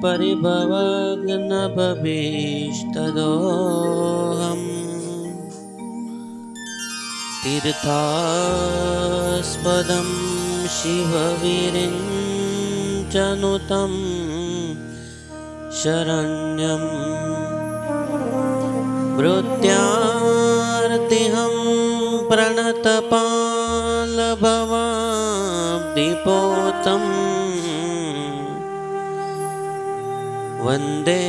परिभवग्नभीष्टदोऽहम् तीर्थास्पदं शिवविरिञ्चनुतं शरण्यं मृत्यार्तिहं प्रणतपालभवाब्धिपोतं वन्दे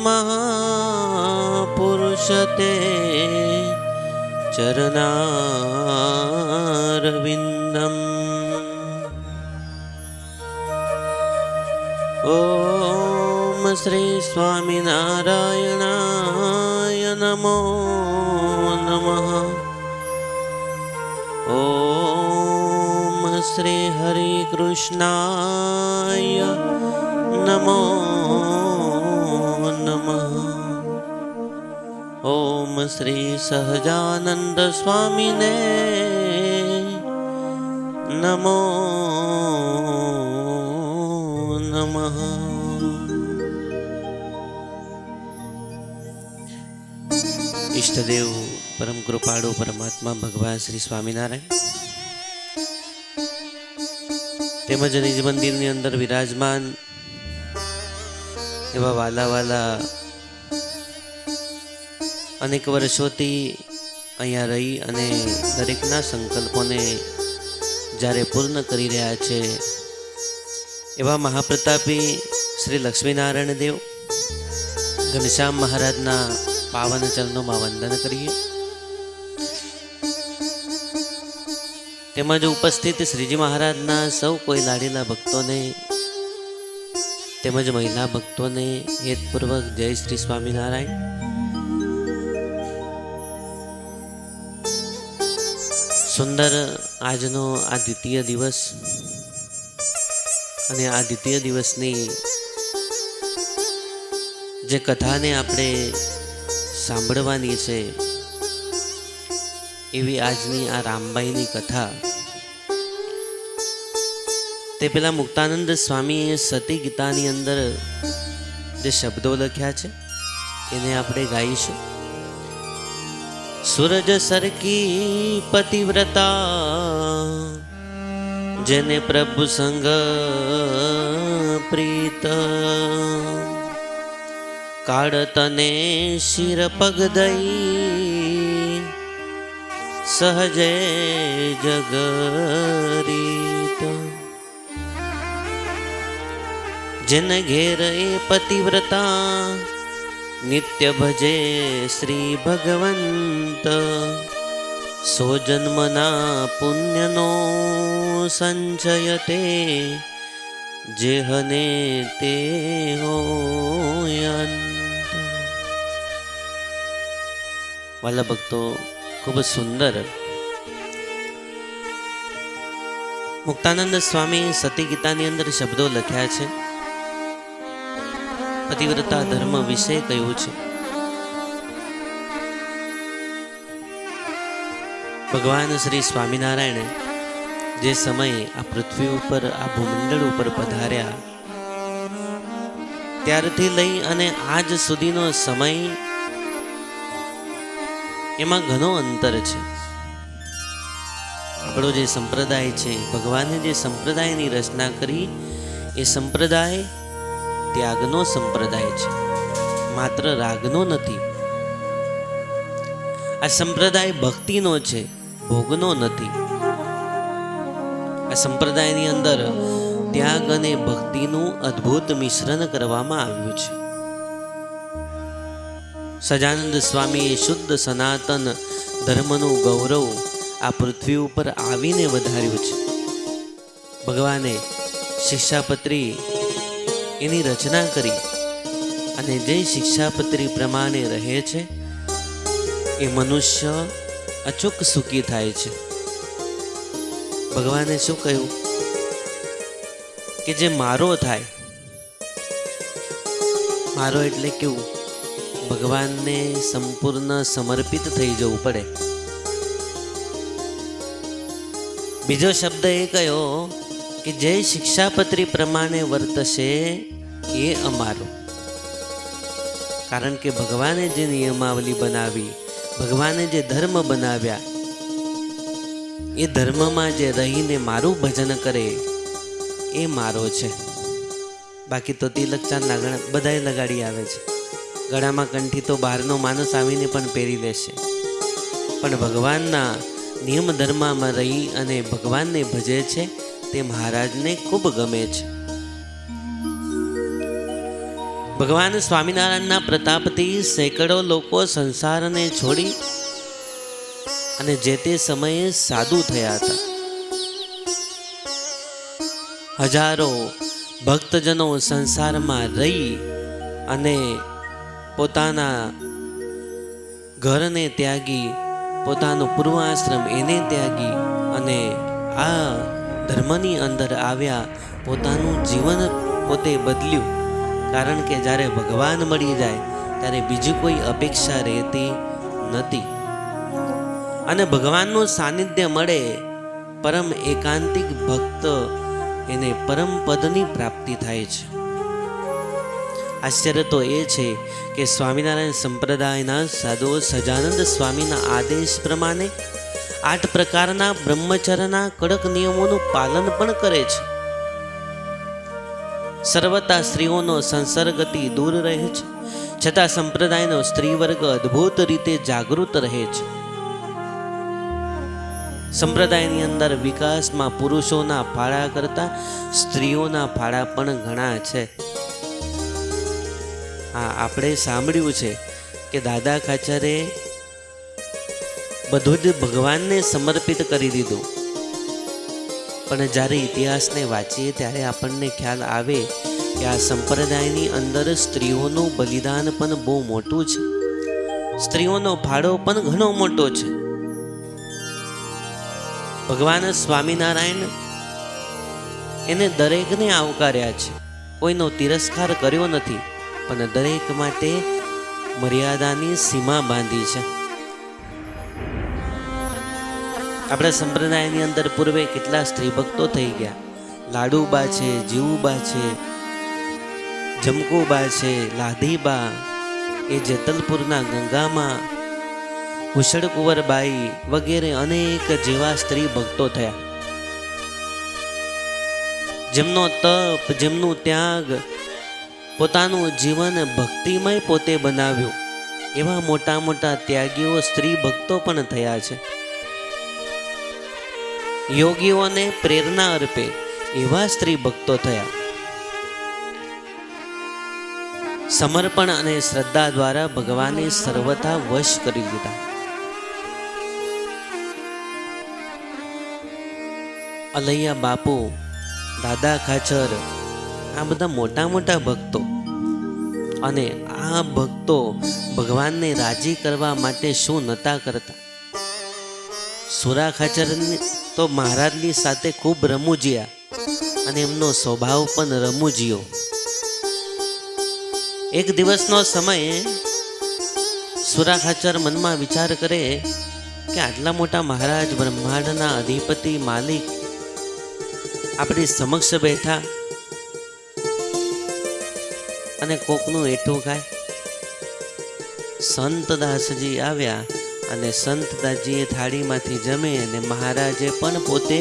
महापुरुषते चरणारविन्दम्। ॐ श्री स्वामिनारायणाय नमो नमः। ॐ श्री हरिकृष्णाय नमो नमः। ॐ श्री सहजानंद स्वामिने नमो नमः। इष्टदेव परम कृपाळु परमात्मा भगवान श्री स्वामिनारायण તેમજ નિજ મંદિરની અંદર વિરાજમાન એવા વાલા વાલા અનેક વર્ષોથી અહીંયા રહી અને દરેકના સંકલ્પોને જ્યારે પૂર્ણ કરી રહ્યા છે એવા મહાપ્રતાપી શ્રી લક્ષ્મીનારાયણ દેવ ઘનશ્યામ મહારાજના પાવન ચરણોમાં વંદન કરીએ। તેમજ ઉપસ્થિત શ્રીજી મહારાજના સૌ કોઈ લાડીલા ભક્તોને તેમજ મહિલા ભક્તોને હેતપૂર્વક જય શ્રી સ્વામિનારાયણ। સુંદર આજનો આ દ્વિતીય દિવસ અને આ દ્વિતીય દિવસની જે કથાને આપણે સાંભળવાની છે એવી આજની આ રામબાઈની કથા તે પેલા મુક્તાનંદ સ્વામીએ સતી ગીતાની અંદર જે શબ્દો લખ્યા છે એને આપણે ગાઈશું। સૂરજ સરકી પતિવ્રતા જેને પ્રભુ સંગ પ્રીત કાળ તને શિર પગ દઈ સહજે જગરીત जिन घेर ए पतिव्रता नित्य भजे श्री भगवंत सो जन्मना पुण्यनो संचयते जेहने ते होयंत। वाला भक्तो खूब सुंदर मुक्तानंद स्वामी सती गीतानी अंदर शब्दों लख्या छे। पतिव्रता धर्म विषय कह्युं छे। भगवान श्री स्वामीनारायण जे समय आ पृथ्वी पर आ भूमंडल पर पधार्या त्यारथी लई अने आज सुधीनो समय एमां घणो अंतर छे। आपणो जे संप्रदाय छे भगवाने जे संप्रदायनी रचना करी ए संप्रदाय त्यागनो संप्रदाय छे, मात्र रागनो नथी। आ संप्रदाय भक्तिनो छे, भोगनो नथी। आ संप्रदायनी अंदर त्याग अने भक्तिनुं अद्भुत मिश्रण करवामां आव्युं छे। सजानंद स्वामीए शुद्ध सनातन धर्मनुं गौरव आ पृथ्वी पर आवीने वधार्युं छे। भगवाने शिक्षापत्री एनी रचना करी अने जे शिक्षापत्री प्रमाणे रहे छे ए मनुष्य अचूक सुखी थाय छे। भगवाने शुं कह्युं के जे मारो थाय, मारो एटले केवुं भगवान ने संपूर्ण समर्पित थई जवुं पड़े। बीजो शब्द ए कह्यो कि जे शिक्षापत्री प्रमाणे वर्तशे એ અમારો. કારણ કે ભગવાને જે નિયમાવલી બનાવી, ભગવાને જે ધર્મ બનાવ્યા, એ ધર્મમાં જે રહીને મારું ભજન કરે એ મારો છે. બાકી તો તિલક ચાંદના બધાએ લગાડી આવે છે, ગળામાં કંઠી તો બહારનો માણસ આવીને પણ પહેરી લેશે, પણ ભગવાનના નિયમ ધર્મમાં રહી અને ભગવાનને ભજે છે તે મહારાજને ખૂબ ગમે છે. ભગવાન સ્વામિનારાયણના પ્રતાપથી સેંકડો લોકો સંસારને છોડી અને જે તે સમયે સાધુ થયા હતા. હજારો ભક્તજનો સંસારમાં રહી અને પોતાના ઘરને ત્યાગી, પોતાનો પૂર્વાશ્રમ એને ત્યાગી અને આ ધર્મની અંદર આવ્યા, પોતાનું જીવન પોતે બદલ્યું. કારણ કે જ્યારે ભગવાન મળી જાય ત્યારે બીજી કોઈ અપેક્ષા રહેતી નથી અને ભગવાનનું સાનિધ્ય મળે, પરમ એકાંતિક ભક્ત એને પરમ પદની પ્રાપ્તિ થાય છે. આશ્ચર્ય તો એ છે કે સ્વામિનારાયણ સંપ્રદાયના સાધુઓ સજાનંદ સ્વામીના આદેશ પ્રમાણે 8 પ્રકારના બ્રહ્મચર્યના કડક નિયમોનું પાલન પણ કરે છે. સર્વતા સ્ત્રીઓનો સંસર્ગથી દૂર રહે છે, છતાં સંપ્રદાયનો સ્ત્રી વર્ગ અદ્ભુત રીતે જાગૃત રહે છે. સંપ્રદાયની અંદર વિકાસમાં પુરુષોના ફાળા કરતા સ્ત્રીઓના ફાળા પણ ઘણા છે. હા, આપણે સાંભળ્યું છે કે દાદા ખાચરે બધું જ ભગવાનને સમર્પિત કરી દીધું, પણ જ્યારે ઇતિહાસને વાંચીએ ત્યારે આપણને ખ્યાલ આવે કે આ સંપ્રદાયની અંદર સ્ત્રીઓનું બલિદાન પણ બહુ મોટું છે, સ્ત્રીઓનો ફાળો પણ ઘણો મોટો છે. ભગવાન સ્વામિનારાયણ એને દરેકને આવકાર્યા છે, કોઈનો તિરસ્કાર કર્યો નથી, પણ દરેક માટે મર્યાદાની સીમા બાંધી છે. આપણા સંપ્રદાયની અંદર પૂર્વે કેટલા સ્ત્રી ભક્તો થઈ ગયા. લાડુબા છે, જીવુબા છે, જમકુબા છે, લાધીબા, એ જેતલપુરના ગંગામાં, કુશળકુંવરબાઈ વગેરે અનેક જેવા સ્ત્રી ભક્તો થયા, જેમનો તપ, જેમનું ત્યાગ, પોતાનું જીવન ભક્તિમય પોતે બનાવ્યું. એવા મોટા મોટા ત્યાગીઓ સ્ત્રી ભક્તો પણ થયા છે. યોગીઓને પ્રેરણા અર્પે એવા સ્ત્રી ભક્તો થયા. સમર્પણ અને શ્રદ્ધા દ્વારા ભગવાને સર્વથા વશ કરી લીધા. અલૈયા બાપુ, દાદા ખાચર, આ બધા મોટા મોટા ભક્તો, અને આ ભક્તો ભગવાનને રાજી કરવા માટે શું નતા કરતા. સુરા ખાચરની તો મહારાજની સાથે ખૂબ રમૂજ્યા અને એમનો સ્વભાવ પણ રમૂજ્યો. એક દિવસનો સમય સુરા ખાચર મનમાં વિચાર કરે કે આટલા મોટા મહારાજ, બ્રહ્માંડના અધિપતિ, માલિક આપણી સમક્ષ બેઠા અને કોકનું એઠું ખાય. સંતદાસજી આવ્યા અને સંતદાસજીએ થાળીમાંથી જમે અને મહારાજે પણ પોતે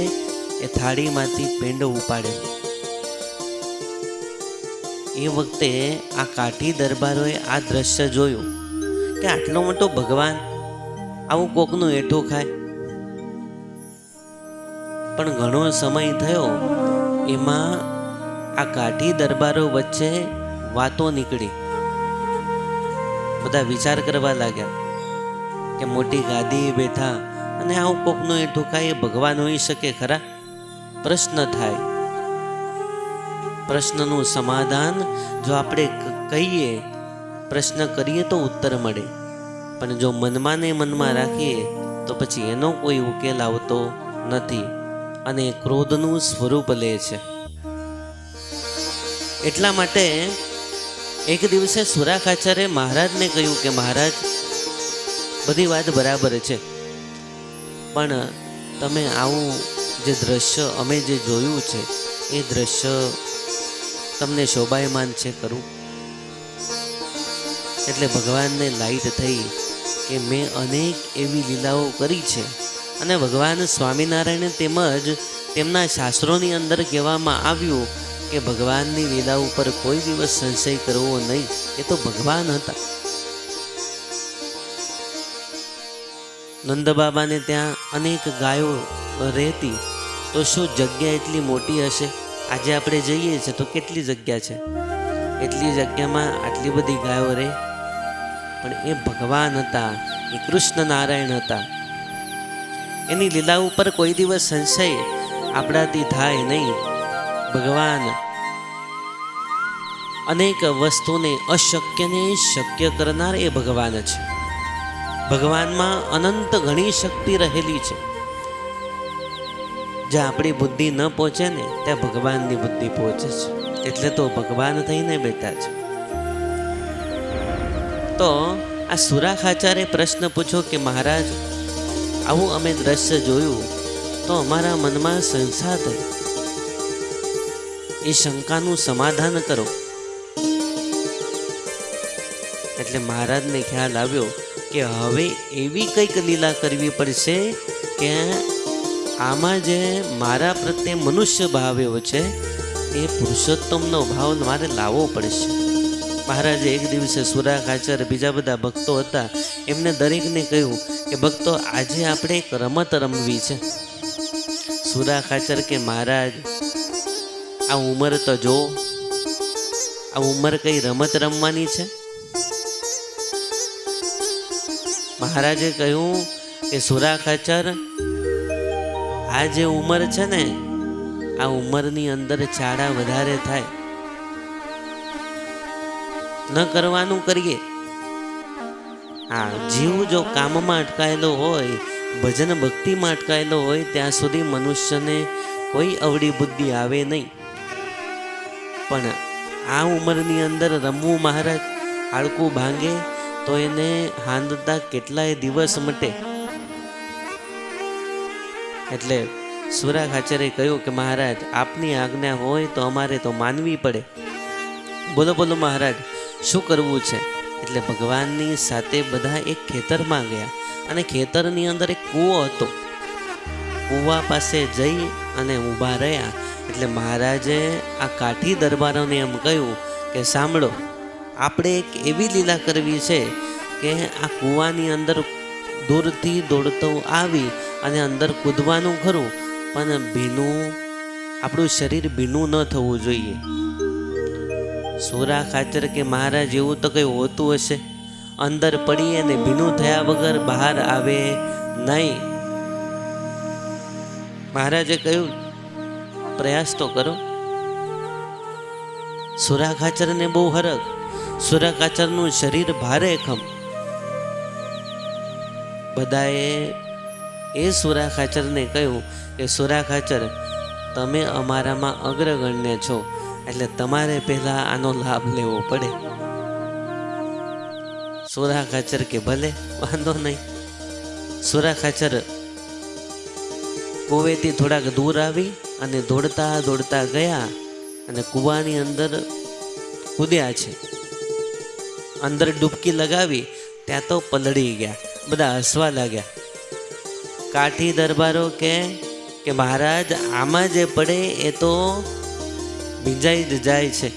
એ થાળીમાંથી પેંડો ઉપાડ્યો. એ વખતે આ કાઠી દરબારોએ આ દ્રશ્ય જોયું કે આટલો મોટો ભગવાન આવું કોકનું એઠું ખાય. પણ ઘણો સમય થયો, એમાં આ કાઠી દરબારો વચ્ચે વાતો નીકળી. બધા વિચાર કરવા લાગ્યા કે મોટી ગાદીએ બેઠા અને આવું કોકનું એઠું ખાય એ ભગવાન હોઈ શકે ખરા? પ્રશ્ન થાય. પ્રશ્નનું સમાધાન જો આપણે કહીએ, પ્રશ્ન કરીએ તો ઉત્તર મળે, પણ જો મનમાં ને મનમાં રાખીએ તો પછી એનો કોઈ ઉકેલ આવતો નથી અને ક્રોધનું સ્વરૂપ લે છે. એટલા માટે એક દિવસે સુરા ખાચરે મહારાજને કહ્યું કે મહારાજ, બધી વાત બરાબર છે, પણ તમે આવું જે દ્રશ્ય અમે જે જોયું છે એ દ્રશ્ય તમને શોભાયમાન છે ખરું? એટલે ભગવાનને લાઈટ થઈ કે મેં અનેક એવી લીલાઓ કરી છે. અને ભગવાન સ્વામિનારાયણ તેમજ તેમના શાસ્ત્રોની અંદર કહેવામાં આવ્યું કે ભગવાનની લીલા ઉપર કોઈ દિવસ સંશય કરવો નહીં, એ તો ભગવાન હતા. નંદ બાબાને ત્યાં અનેક ગાયો રહેતી, તો શું જગ્યા એટલી મોટી હશે? આજે આપણે જઈએ છીએ તો કેટલી જગ્યા છે? એટલી જગ્યામાં આટલી બધી ગાયો રહે? પણ એ ભગવાન હતા, એ કૃષ્ણ નારાયણ હતા. એની લીલા ઉપર કોઈ દિવસ સંશય આપણાથી થાય નહીં. ભગવાન અનેક વસ્તુને અશક્યને શક્ય કરનાર એ ભગવાન છે. ભગવાનમાં અનંત ઘણી શક્તિ રહેલી છે. જ્યાં આપણી બુદ્ધિ ન પહોંચે ને ત્યાં ભગવાનની બુદ્ધિ પહોંચે છે. એટલે તો ભગવાન થઈને બેઠા છે. તો આ સુરાખાચાર્ય પ્રશ્ન પૂછ્યો કે મહારાજ, આવું અમે દ્રશ્ય જોયું તો અમારા મનમાં શંકા થઈ. એ શંકાનું સમાધાન કરો. એટલે મહારાજને ખ્યાલ આવ્યો કે હવે એવી કંઈક લીલા કરવી પડશે કે આમાં જે મારા પ્રત્યે મનુષ્ય ભાવ એવો છે એ પુરુષોત્તમનો ભાવ મારે લાવવો પડશે. મહારાજે એક દિવસે સુરાખાચર બીજા બધા ભક્તો હતા એમને દરેકને કહ્યું કે ભક્તો, આજે આપણે એક રમત રમવી છે. સુરાખાચર કે મહારાજ, આ ઉંમર તો જો, આ ઉંમર કઈ રમત રમવાની છે? મહારાજે કહ્યું કે સુરાખાચર, આ જે ઉંમર છે ને, આ ઉંમરની અંદર ચાડા વધારે થાય. ન કરવાનું કરીએ. હા, જીવ જો કામમાં અટકાયેલો હોય, ભજન ભક્તિમાં અટકાયેલો હોય, ત્યાં સુધી મનુષ્યને કોઈ અવળી બુદ્ધિ આવે નહીં. પણ આ ઉંમરની અંદર રમવું મહારાજ, હાડકું ભાંગે તો એને હાંદતા કેટલાય દિવસ મટે. એટલે સુરાખાચરે કહ્યું કે મહારાજ, આપની આજ્ઞા હોય તો અમારે તો માનવી પડે. બોલો બોલો મહારાજ, શું કરવું છે? એટલે ભગવાનની સાથે બધા એક ખેતરમાં ગયા અને ખેતરની અંદર એક કૂવો હતો. કૂવા પાસે જઈ અને ઊભા રહ્યા. એટલે મહારાજે આ કાઠી દરબારોને એમ કહ્યું કે સાંભળો, આપણે એક એવી લીલા કરવી છે કે આ કૂવાની અંદર દૂરથી દોડતો આવી અને અંદર કૂદવાનું ખરું, પણ ભીનું, આપણું શરીર ભીનું ન થવું જોઈએ. સુરાખાચર કે મહારાજ, એવું તો કંઈ હોતું હશે? અંદર પડીએ ને ભીનું થયા વગર બહાર આવે નહીં. મહારાજે કહ્યું પ્રયાસ તો કરો. સુરાખાચરને બહુ હરખ. સુરાખાચરનું શરીર ભારે ખમ. બધાએ એ સુરાખાચરને કહ્યું કે સુરાખાચર, તમે અમારામાં અગ્રગણ્ય છો, એટલે તમારે પહેલા આનો લાભ લેવો પડે. સુરાખાચર કે ભલે, વાંધો નહીં. સુરાખાચર કુવેથી થોડાક દૂર આવી અને દોડતા દોડતા ગયા અને કૂવાની અંદર કૂદ્યા છે. અંદર ડૂબકી લગાવી ત્યાં તો પલળી ગયા. બધા હસવા લાગ્યા. કાઠી દરબારો કે મહારાજ, આમાં જે પડે એ તો ભીંજાઈ જ જાય છે,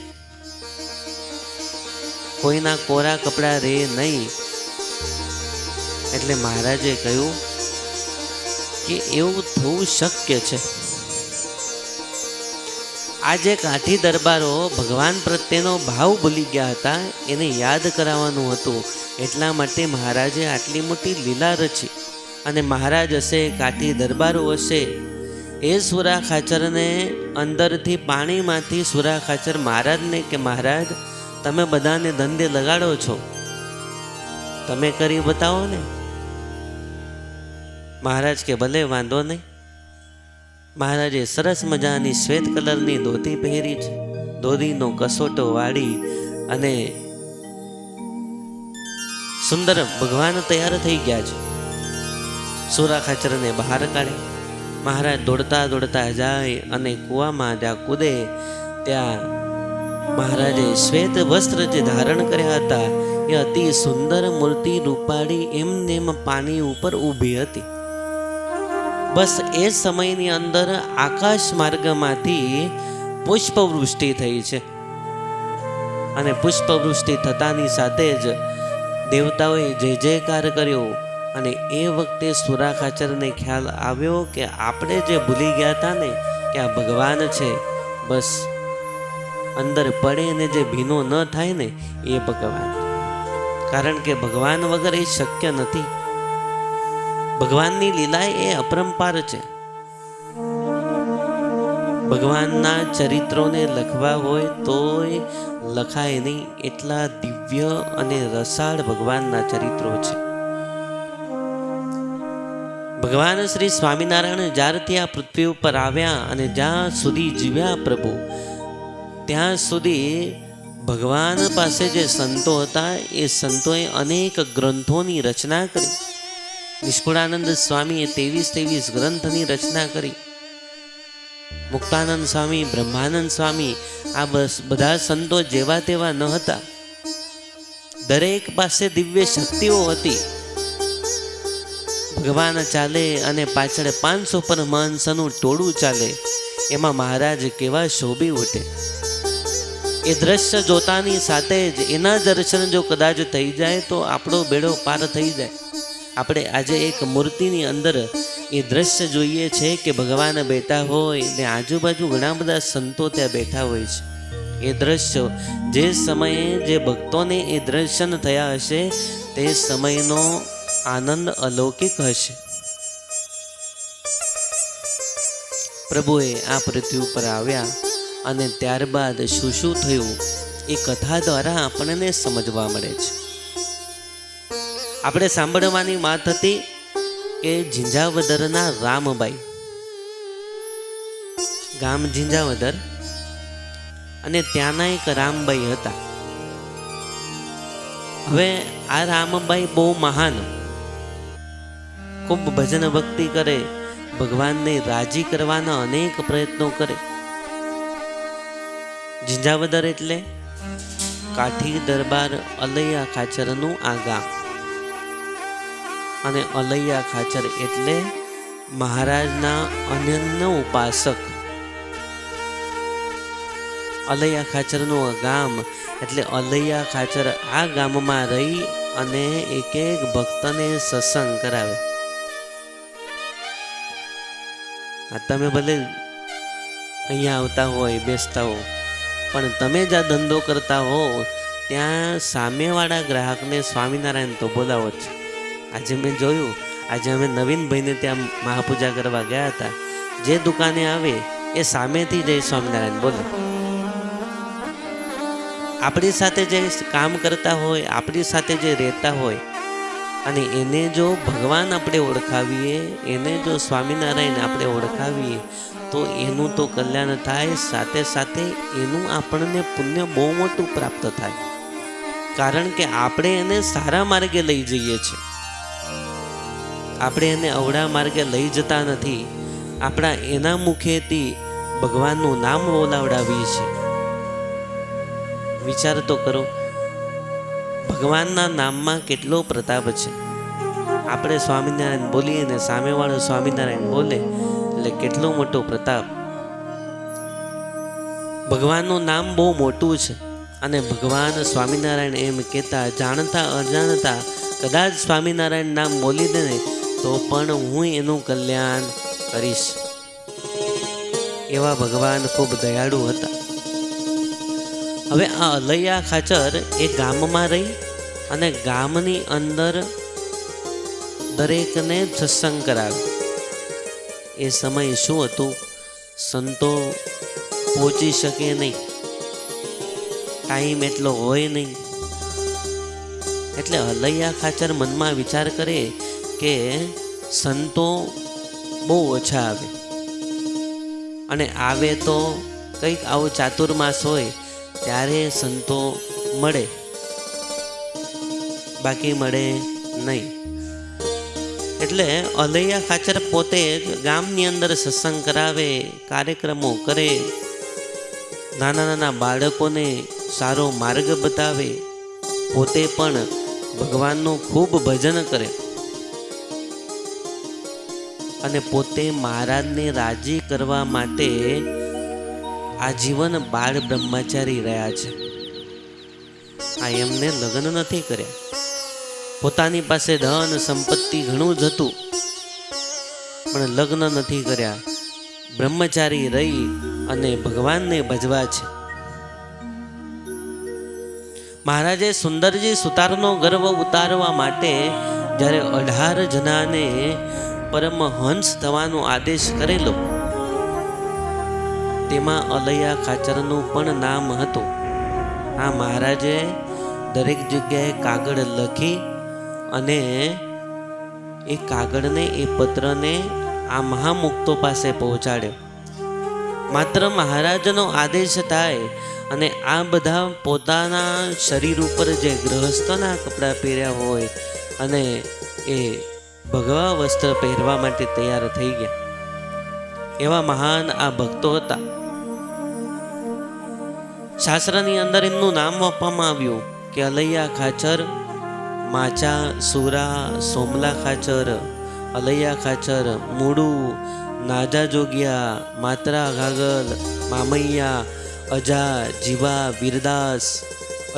કોઈના કોરા કપડા રહે નહીં. એટલે મહારાજે કહ્યું કે એવું થવું શક્ય છે. આજે કાઠી દરબારો ભગવાન પ્રત્યેનો ભાવ ભૂલી ગયા હતા, એને યાદ કરાવવાનું હતું. એટલા માટે મહારાજે આટલી મોટી લીલા રચી. અને મહારાજ હશે, કાઠી દરબારો હશે, એ સુરાખાચરને અંદરથી પાણીમાંથી સુરાખાચર મહારાજને કે મહારાજ, તમે બધાને ધંધે લગાડો છો, તમે કરી બતાવો ને. મહારાજ કે ભલે, વાંધો નહીં. મહારાજે સરસ મજાની શ્વેત કલરની ધોતી પહેરી છે. ધોતીનો કસોટો વાળી અને સુંદર ભગવાન તૈયાર થઈ ગયા છે. સુરાખાચરને બહાર કાઢે. મહારાજ દોડતા દોડતા જાય અને કૂવામાં જ્યાં કૂદે ત્યાં મહારાજે શ્વેત વસ્ત્ર જે ધારણ કર્યા હતા એ અતિ સુંદર મૂર્તિ રૂપાળી એમને એમ પાણી ઉપર ઊભી હતી. બસ એ સમયની અંદર આકાશ માર્ગમાંથી પુષ્પવૃષ્ટિ થઈ છે અને પુષ્પવૃષ્ટિ થતાની સાથે જ દેવતાઓએ જય જયકાર કર્યો. અને એ વખતે સુરા ખાચરને ખ્યાલ આવ્યો કે આપણે જે ભૂલી ગયા હતા ને કે આ ભગવાન છે, બસ અંદર પડે ને જે ભીનો ન થાય ને એ ભગવાન. કારણ કે ભગવાન વગર એ શક્ય નથી. ભગવાનની લીલા એ અપરંપાર છે. ભગવાનના ચરિત્રોને લખવા હોય તોય લખાય નહીં, એટલા દિવ્ય અને રસાળ ભગવાનના ચરિત્રો છે. ભગવાન શ્રી સ્વામિનારાયણ જ્યારથી આ પૃથ્વી ઉપર આવ્યા અને જ્યાં સુધી જીવ્યા પ્રભુ, ત્યાં સુધી ભગવાન પાસે જે સંતો હતા એ સંતોએ અનેક ગ્રંથોની રચના કરી. નિષ્કુળાનંદ સ્વામીએ 23 ગ્રંથની રચના કરી. મુક્તાનંદ સ્વામી, બ્રહ્માનંદ સ્વામી, આ બધા સંતો જેવા તેવા ન હતા. દરેક પાસે દિવ્ય શક્તિઓ હતી. ભગવાન ચાલે અને પાછળ 500 પરમહંસનું ટોળું ચાલે, એમાં મહારાજ કેવા શોભી ઉઠે. એ દ્રશ્ય જોતાની સાથે જ એના દર્શન જો કદાચ થઈ જાય તો આપણો બેડો પાર થઈ જાય. આપણે આજે એક મૂર્તિની અંદર એ દ્રશ્ય જોઈએ છે કે ભગવાન બેઠા હોય ને આજુબાજુ ઘણા બધા સંતો ત્યાં બેઠા હોય છે. એ દ્રશ્ય જે સમયે જે ભક્તોને એ દર્શન થયા હશે તે સમયનો આનંદ અલૌકિક હશે. પ્રભુએ આ પૃથ્વી ઉપર આવ્યા અને ત્યારબાદ શું શું થયું એ કથા દ્વારા આપણને સમજવા મળે છે. આપણે સાંભળવાની વાત હતી કે ઝીંઝાવદરના રામબાઈ, ગામ ઝીંઝાવદર, અને ત્યાંના એક રામબાઈ હતા. હવે આ રામબાઈ બહુ મહાન, ખૂબ ભજન ભક્તિ કરે, ભગવાનને રાજી કરવાના અનેક પ્રયત્નો કરે. ઝીંઝાવદર એટલે કાઠી દરબાર અલૈયા ખાચરનું આ ગામ, અને અલૈયા ખાચર એટલે મહારાજના અનન્ય ઉપાસક. અલૈયા ખાચરનું આ ગામ એટલે અલૈયા ખાચર આ ગામમાં રહી અને એક એક ભક્તને સત્સંગ કરાવે. આ તમે ભલે અહીંયા આવતા હોય, બેસતા હો, પણ તમે જ આ ધંધો કરતા હો ત્યાં સામેવાળા ગ્રાહકને સ્વામિનારાયણ તો બોલાવો જ. આજે મેં જોયું, આજે અમે નવીનભાઈને ત્યાં મહાપૂજા કરવા ગયા હતા. જે દુકાને આવે એ સામેથી જય સ્વામિનારાયણ બોલે. આપણી સાથે જે કામ કરતા હોય, આપણી સાથે જે રહેતા હોય, અને એને જો ભગવાન આપણે ઓળખાવીએ, એને જો સ્વામિનારાયણ આપણે ઓળખાવીએ તો એનું તો કલ્યાણ થાય, સાથે સાથે એનું આપણને પુણ્ય બહુ મોટું પ્રાપ્ત થાય. કારણ કે આપણે એને સારા માર્ગે લઈ જઈએ છીએ, આપણે એને અવળા માર્ગે લઈ જતા નથી. આપણા એના મુખેથી ભગવાનનું નામ બોલાવડાવીએ છીએ. વિચાર તો કરો, ભગવાનના નામમાં કેટલો પ્રતાપ છે. આપણે સ્વામિનારાયણ બોલીએ ને સામેવાળો સ્વામિનારાયણ બોલે એટલે કેટલો મોટો પ્રતાપ. ભગવાનનું નામ બહુ મોટું છે, અને ભગવાન સ્વામિનારાયણ એમ કહેતા, જાણતા અજાણતા કદાચ સ્વામિનારાયણ નામ બોલી દે ને તો પણ હું એનું કલ્યાણ કરીશ. એવા ભગવાન ખૂબ દયાળુ હતા. હવે આ અલૈયા ખાચર એ ગામમાં રહી અને ગામની અંદર દરેકને સત્સંગ કરાવે. એ સમય શું હતું, સંતો પહોંચી શકે નહીં, ટાઈમ એટલો હોય નહીં. એટલે અલૈયા ખાચર મનમાં વિચાર કરે કે સંતો બહુ ઓછા આવે, અને આવે તો કંઈક આવો ચાતુર્માસ હોય ત્યારે સંતો મળે, બાકી મળે નહીં. એટલે અલૈયા ખાચર પોતે જ ગામની અંદર સત્સંગ કરાવે, કાર્યક્રમો કરે, નાના નાના બાળકોને સારો માર્ગ બતાવે, પોતે પણ ભગવાનનું ખૂબ ભજન કરે અને પોતે મહારાજને રાજી કરવા માટે આજીવન બાળ બ્રહ્મચારી રહ્યા છે. આ એમને લગ્ન નથી કર્યા. પોતાની પાસે ધન સંપત્તિ ઘણું જ હતું, પણ લગ્ન નથી કર્યા. બ્રહ્મચારી રહી અને ભગવાનને ભજવા છે. મહારાજે સુંદરજી સુતારનો ગર્વ ઉતારવા માટે જ્યારે 18 જણાને પરમહંસ થવાનો આદેશ કરેલો, તેમાં અલૈયા ખાચરનું પણ નામ હતું. આ મહારાજે દરેક જગ્યાએ કાગળ લખી અને એ કાગળને, એ પત્રને આ મહામુક્તો પાસે પહોંચાડ્યો. માત્ર મહારાજનો આદેશ થાય અને આ બધા પોતાના શરીર ઉપર જે ગૃહસ્થના કપડાં પહેર્યા હોય અને એ ભગવા વસ્ત્ર પહેરવા માટે તૈયાર થઈ ગયા. એવા મહાન આ ભક્તો હતા. શાસ્ત્રની અંદર એમનું નામ આપવામાં આવ્યું કે અલૈયા ખાચર, માચા, સુરા, સોમલા ખાચર, અલૈયા ખાચર, મૂડુ, નાજા જોગિયા, માત્રા ઘાગલ, મામૈયા, અજા, જીવા, વીરદાસ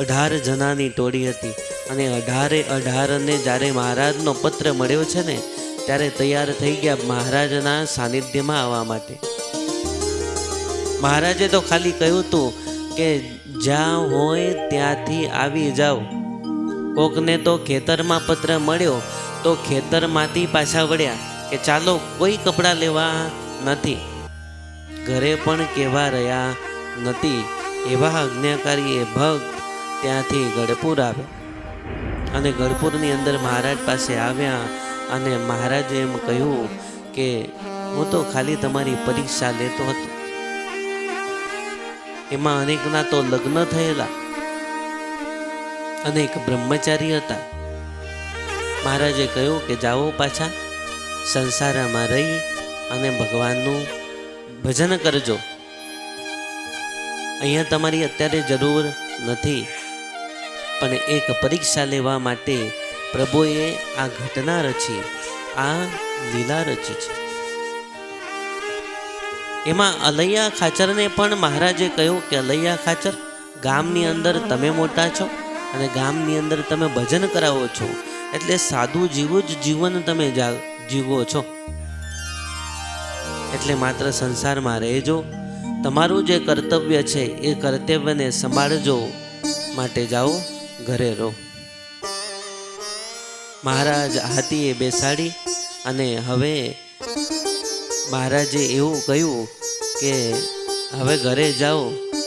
18 જણાની ટોળી હતી. અને 18ને જ્યારે મહારાજનો પત્ર મળ્યો છે ને, ત્યારે તૈયાર થઈ ગયા મહારાજના સાનિધ્યમાં આવવા માટે. મહારાજે તો ખાલી કહ્યું હતું કે જ્યાં હોય ત્યાંથી આવી જાઓ. કોકને તો ખેતરમાં પત્ર મળ્યો તો ખેતરમાંથી પાછા વળ્યા કે ચાલો, કોઈ કપડાં લેવા નથી. ઘરે પણ કહેવા રહ્યા નથી. એવા આજ્ઞાકારી એ ભક્ત ત્યાંથી ગઢપુર આવે અને ગઢપુરની અંદર મહારાજ પાસે આવ્યા અને મહારાજે એમ કહ્યું કે હું તો ખાલી તમારી પરીક્ષા લેતો હતો. એમાં અનેકના તો લગ્ન થયેલા, અનેક બ્રહ્મચારી હતા. મહારાજે કહ્યું કે જાઓ પાછા સંસારમાં રહી અને ભગવાનનું ભજન કરજો. અહીંયા તમારી અત્યારે જરૂર નથી, પણ એક પરીક્ષા લેવા માટે પ્રભુએ આ ઘટના રચી, આ લીલા રચી છે. એમાં અલૈયા ખાચરને પણ મહારાજે કહ્યું કે અલૈયા ખાચર, ગામની અંદર તમે મોટા છો અને ગામની અંદર તમે ભજન કરાવો છો, એટલે સાદું જેવું જ જીવન તમે જીવો છો, એટલે માત્ર સંસારમાં રહેજો. તમારું જે કર્તવ્ય છે એ કર્તવ્યને સંભાળજો, માટે જાઓ, ઘરે રહો. મહારાજ હાથીએ બેસાડી અને હવે મહારાજે એવું કહ્યું કે હવે ઘરે જાઓ,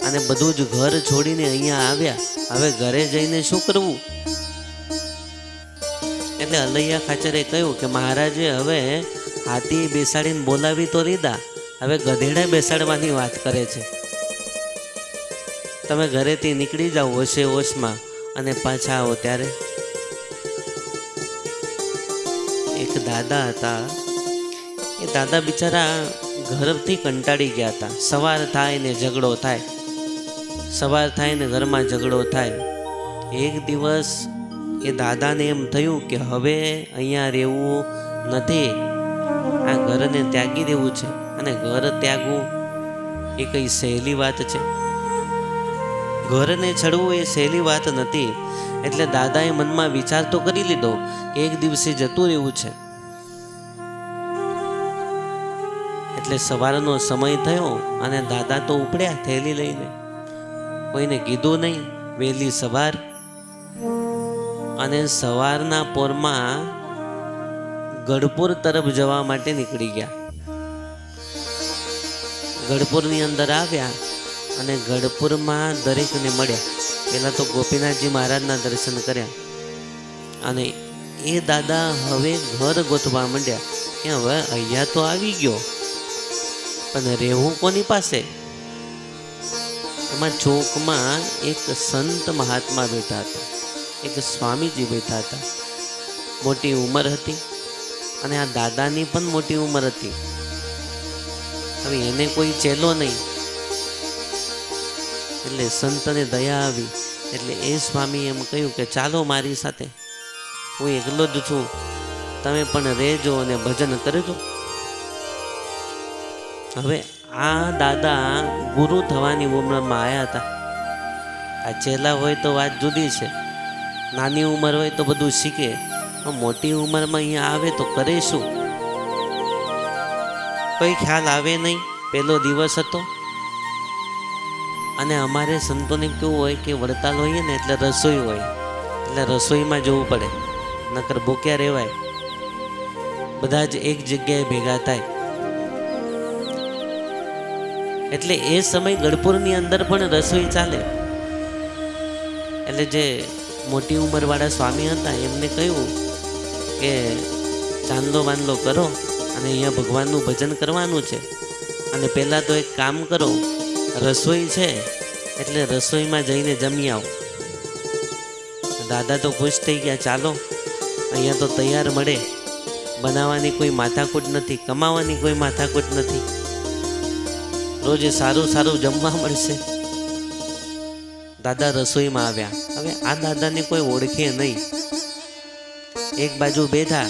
અને બધું જ ઘર છોડીને અહીંયા આવ્યા, હવે ઘરે જઈને શું કરવું? એટલે અલૈયા ખાચરે કહ્યું કે મહારાજે હવે હાથી બેસાડીને બોલાવી તો લીધા, હવે ગધેડા બેસાડવાની વાત કરે છે. તમે ઘરેથી નીકળી જાઓ હોશે હોશમાં અને પાછા આવો. ત્યારે એક દાદા હતા. એ દાદા બિચારા ઘરથી કંટાળી ગયા હતા. સવાર થાય ને ઝઘડો થાય, સવાર થાય ને ઘરમાં ઝઘડો થાય. એક દિવસ એ દાદાને એમ થયું કે હવે અહીંયા રહેવું નથી, આ ઘરને ત્યાગી દેવું છે. અને ઘર ત્યાગવું એ કઈ સહેલી વાત છે? ઘરને છોડવું એ સહેલી વાત નથી. એટલે દાદાએ મનમાં વિચાર તો કરી લીધો કે એક દિવસે જતું રહેવું છે. એટલે સવારનો સમય થયો અને દાદા તો ઉપડ્યા થેલી લઈને, કોઈને કીધું નહીં. વહેલી સવાર અને સવારના પોરમાં ગઢપુર તરફ જવા માટે નીકળી ગયા. ગઢપુરની અંદર આવ્યા અને ગઢપુરમાં દરેકને મળ્યા. પહેલાં તો ગોપીનાથજી મહારાજના દર્શન કર્યા અને એ દાદા હવે ઘર ગોતવા માંડ્યા કે હવે અહીંયા તો આવી ગયો, પણ રહેવું કોની પાસે? એમાં ચોકમાં એક સંત મહાત્મા બેઠા હતા, એક સ્વામીજી બેઠા હતા. મોટી ઉંમર હતી અને આ દાદાની પણ મોટી ઉંમર હતી. હવે એને કોઈ ચેલો નહીં, એટલે સંતને દયા આવી એટલે એ સ્વામી એમ કહ્યું કે ચાલો મારી સાથે, હું એકલો જ છું, તમે પણ રહેજો અને ભજન કરજો. હવે આ દાદા ગુરુ થવાની ઉંમરમાં આવ્યા હતા. આ ચેલા હોય તો વાત જુદી છે, નાની ઉંમર હોય તો બધું શીખે, મોટી ઉંમરમાં અહીંયા આવે તો કરે શું? કોઈ ખ્યાલ આવે નહીં. પહેલો દિવસ હતો અને અમારે સંતોને કેવું હોય કે વડતાલ હોઈએ ને એટલે રસોઈ હોય, એટલે રસોઈમાં જવું પડે, નકર ભૂખ્યા રહેવાય. બધા જ એક જગ્યાએ ભેગા થાય. એટલે એ સમય ગઢપુરની અંદર પણ રસોઈ ચાલે. એટલે જે મોટી ઉંમરવાળા સ્વામી હતા એમને કહ્યું કે ચાંદલો વાંદલો કરો અને અહીંયા ભગવાનનું ભજન કરવાનું છે, અને પહેલાં તો એક કામ કરો, રસોઈ છે એટલે રસોઈમાં જઈને જમી આવો. દાદા તો ખુશ થઈ ગયા, ચાલો અહીંયા તો તૈયાર મળે, બનાવવાની કોઈ માથાકૂટ નથી, કમાવાની કોઈ માથાકૂટ નથી, રોજ સારું સારું જમવા મળશે. દાદા રસોઈમાં આવ્યા. હવે આ દાદાને કોઈ ઓળખે નહીં. એક બાજુ બેઠા